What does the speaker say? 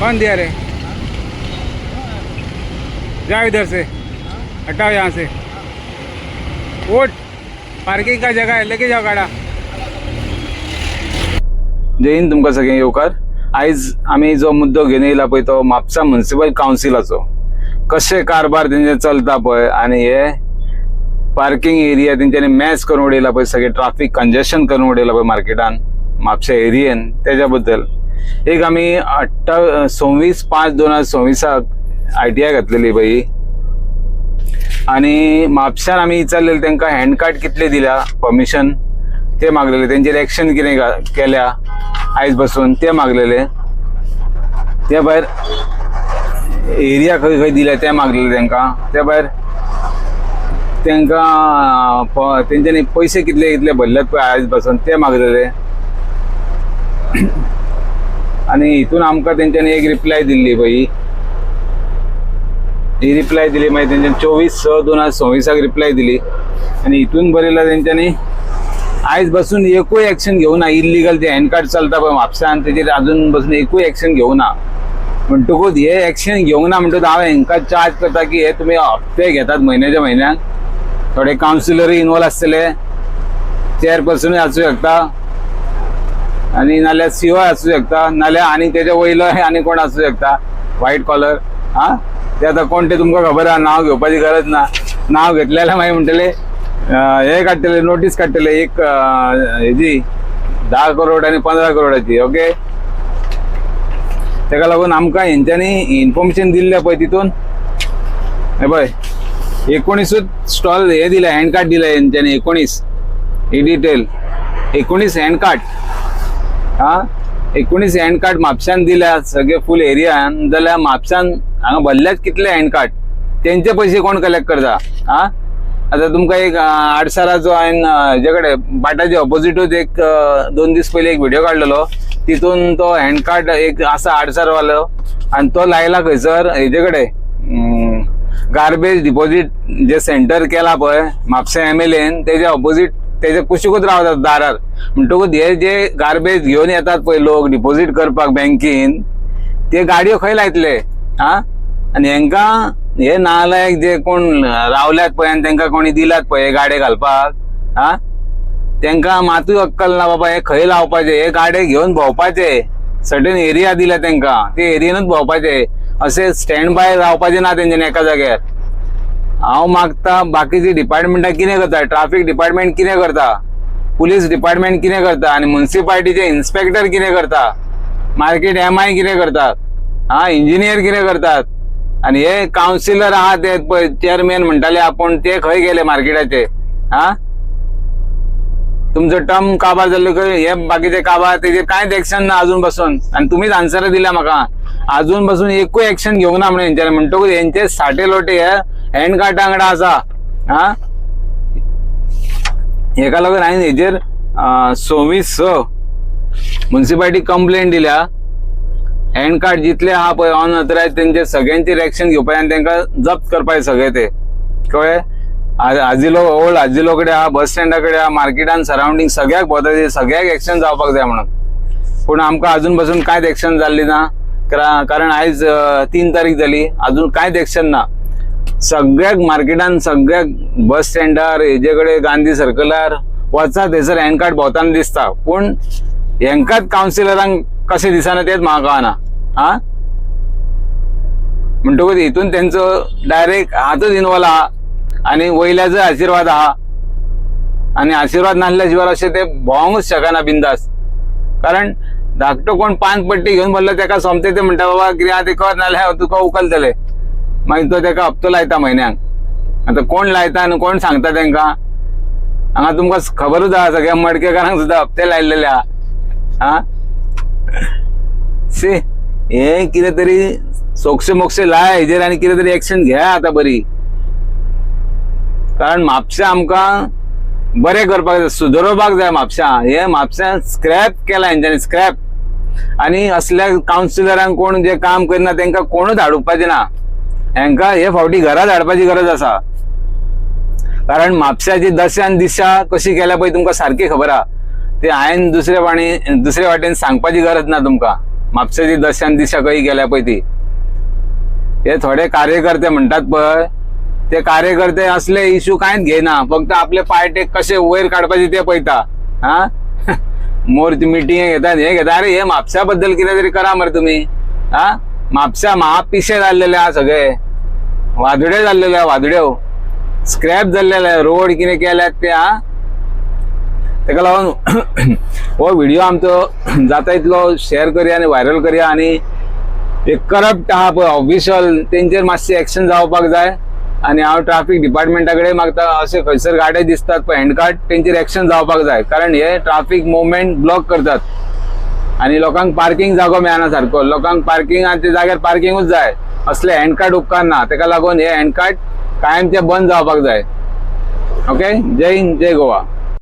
कौन दिया रे? जाओ इधर से, हटाओ यहाँ से। वोट पार्किंग का जगह है, लेके जाओ गाड़ा। जय हिंद तुमकां सगळ्यांक येवकार। आयज आमी जो मुद्दो घेवन येयला पळय तो म्हापसा म्युनिसिपल कावन्सिलाचो। कशे कारभार तेंचे चलता पळय आनी हे पार्किंग एरिया तेंच्यांनी मॅच करून उडयला पळय, सगळे ट्राफिक कंजेशन करून उडयला पळय मार्केटान म्हापशा एरियेन, तेज्या बद्दल एक आमी 26/5/2026 ITI घातलेली पळय आनी म्हापशान आमी विचारलेले तांकां हँड कार्ड कितले दिल्या परमिशन ते मागलेले, तेंचेर एक्शन कितें केल्या आयज पासून ते मागलेले, त्या भायर एरिया खंय खंय दिल्या ते मागलेले तांकां, त्या भायर तांकां तेंच्यांनी पयशे कितले कितले भरल्यात पळय आयज पासून ते मागलेले। आनी हितून आमकां तेंच्यांनी एक रिप्लाय दिल्ली पळय, ही रिप्लाय दिली मागीर तेंच्यांनी 24/6/2026 रिप्लाय दिली आनी हितून बरयला तेंच्यांनी आयज पासून एकूय एक्शन घेवना। इल्लीगल जे हँड कार्ड चलता पळय म्हापशान तेजेर अजून पासून एकूय एक्शन घेवना म्हणटकूच हे एक्शन घेवना म्हणटकूच हांव हांकां चार्ज करता की हे तुमी हप्ते घेतात म्हयन्याच्या म्हयन्याक। थोडे कावन्सिलरूय इनवॉल्व आसतले, चेअरपर्सनूय आसूं शकता आनी नाल्यार CO आसूं शकता, नाल्यार आनी तेच्या वयलो आनी कोण आसूं शकता व्हायट कॉलर। ते आतां कोण ते तुमकां खबर आहा, नांव घेवपाची गरज ना। नांव घेतले जाल्यार मागीर म्हणटले हे काडटले, नोटीस काडटले एक हेजी 10 करोड आनी 15 करोडाची। ओके, तेका लागून आमकां हेंच्यांनी इन्फॉर्मेशन दिल्लें पळय तितून हे पळय 19 स्टॉल हे दिले, हँड कार्ड दिले हेंच्यांनी 19 ही detail 19 hand card 19 hand card म्हापशान दिल्या सगळे फूल एरियान। जाल्यार म्हापशान हांगा भरल्यात कितले हँड कार्ड, तेंचे पयशे कोण कलेक्ट करता? आता तुमकां एक आडसराचो हांवें हेजे कडेन बाटाच्या ऑपोजिटूच एक 2 दीस पयलीं एक व्हिडिओ काडलेलो, तितून तो हँड कार्ड एक आसा आडसरवालो आनी तो लायला खंयसर हेजे कडेन गार्बेज डिपॉझिट जे सेंटर केला पळय म्हापसा MLAन तेजे ऑपोजिट तेजे कुशीकूच रावतात दारार। म्हणटकूच हे जे गार्बेज घेवन येतात पळय लोक डिपॉझिट करपाक बँकेन, ते गाडयो खंय लायतले? आनी हेंकां हे नालायक जे कोण रावल्यात पळय आनी तांकां कोणी दिल्यात पळय गाडे घालपाक, तांकां मातूय अक्कल ना बाबा हे खंय लावपाचे, हे गाडे घेवन भोंवपाचे। सर्टन एरिया दिल्या तांकां, ते एरियेनूच भोंवपाचे, असे स्टँड बाय रावपाचे ना तेंच्यांनी एका जाग्यार। हांव मागता बाकीची डिपार्टमेंटां कितें करता, ट्राफिक डिपार्टमेंट कितें करता, पुलीस डिपार्टमेंट कितें करता आनी म्युनिसिपालिटीचे इन्स्पेक्टर कितें करता, मार्केट MI कितें करतात, इंजिनियर कितें करतात, आनी हे कावन्सिलर आहा ते पळय चेअरमॅन म्हणटाले आपूण, ते खंय गेले मार्केटाचे? तुमचो टर्म काबार जाल्लो हे बाकीचे काबार, तेजेर कांयच एक्शन ना अजून पासून। आनी तुमीच आन्सर दिल्या म्हाका अजून पासून एकूय एक्शन घेवना म्हणून हेंच्यांनी। म्हणटकूच हेंचे साठे लोटे हे हँड कार्डा वांगडा आसा। हेका लागून हांवें हेजेर 26/6 म्युनिसिपालिटी कंप्लेंट दिल्या। हँड कार्ड जितले आहा पळय अनऑथरायज तेंचे सगळ्यांचेर एक्शन घेवपाचें आनी तांकां जप्त करपाचे सगळे ते कळ्ळें। ओल्ड आजिलो कडेन आहा, बस स्टँडा कडेन आहा, मार्केटान सरावंडींग सगळ्याक भोंवता, सगळ्याक एक्शन जावपाक जाय म्हणून। पूण आमकां अजून पासून कांयच एक्शन जाल्ली ना, कारण आयज 3 तारीख जाली, अजून कांयच एक्शन ना। सगळ्याक मार्केटान सगळ्याक बस स्टँडार हेजे कडेन गांधी सर्कलार वचा थंयसर हँड कार्ड भोंवताना दिसता, पूण हेंकाच कावन्सिलरांक कशें दिसना तेच म्हाका कळना। म्हणटकूच हितून तेंचो डायरेक्ट हातूच इनवॉल्व आहा आनी वयल्याचो आशिर्वाद आहा, आनी आशिर्वाद नासल्या शिवाय अशें ते भोंवूंकच शकना बिंदास। कारण धाकटो कोण पान पट्टी घेवन बसलो तेका सोमते ते म्हणटा बाबा कितें आहा ते कर, नाल्यार तुका उखलतले, मागीर तो तेका हप्तो लायता म्हयन्याक। आतां कोण लायता आनी कोण सांगता तांकां? हांगा तुमकां खबरूच आहा सगळ्या मडकेकारांक सुद्दां हप्ते लायलेले आहा। हे कितें तरी सोक्षे मोक्षे लाय हेजेर आनी कितें तरी एक्शन घ्या आतां बरी, कारण म्हापशा आमकां बरें करपाक जाय, सुदरोवपाक जाय म्हापशा। हे म्हापशा स्क्रॅप केला हेंच्यांनी, स्क्रॅप। आनी असल्या कावन्सिलरांक कोण जे काम करना तांकां कोणूच हाडुपाचें ना, हांकां हे फावटी घरांत हाडपाची गरज आसा। कारण म्हापशाची दशान दिशा कशी केल्या पळय तुमकां सारकी खबर आहा, ते हांवें दुसरे वाटेन सांगपाची गरज ना तुमकां। म्हापशाची दशान दिशा खंय गेल्या पळय ती. हे थोडे कार्यकर्ते म्हणतात पळय, ते कार्यकर्ते असले इश्यू कांयच घेना, फक्त आपले पार्टेक कसे वयर काढपाचे ते पळयता. हा मोर मिटिंग घेतात, हे घेता. अरे हे म्हापशा बद्दल कितें तरी करा मरे तुम्ही. हा म्हापशा महापिशे जाल्लेले हा सगळे, वादुडे जाल्लेले, वादुड्यो स्क्रॅप जाल्लेले, रोड कितें केल्यात ते. हा तेका लागून हो व्हिडिओ आमचो जाता इतलो शेअर करया आनी व्हायरल करया. आनी एक करप्ट आहा पळय ऑफिशियल, तेंचेर मातशी एक्शन जावपाक जाय. आणि हांव ट्राफिक डिपार्टमेंटा कडेन मागता, असे खंयसर गाड्यो दिसतात पळय हँडकार्ट, तेंचेर एक्शन जावपाक जाय. कारण हे ट्राफिक मुवमेंट ब्लॉक करतात आणि लोकांक पार्किंग जागो मेळना सारको. लोकांक पार्किंगाच्या जाग्यार पार्किंगूच जाय, असले हँडकार्ट उपकारना. तेका लागून हे हँडकार्ट कायमचे बंद जावपाक जाय. ओके, जय हिंद, जय गोवा.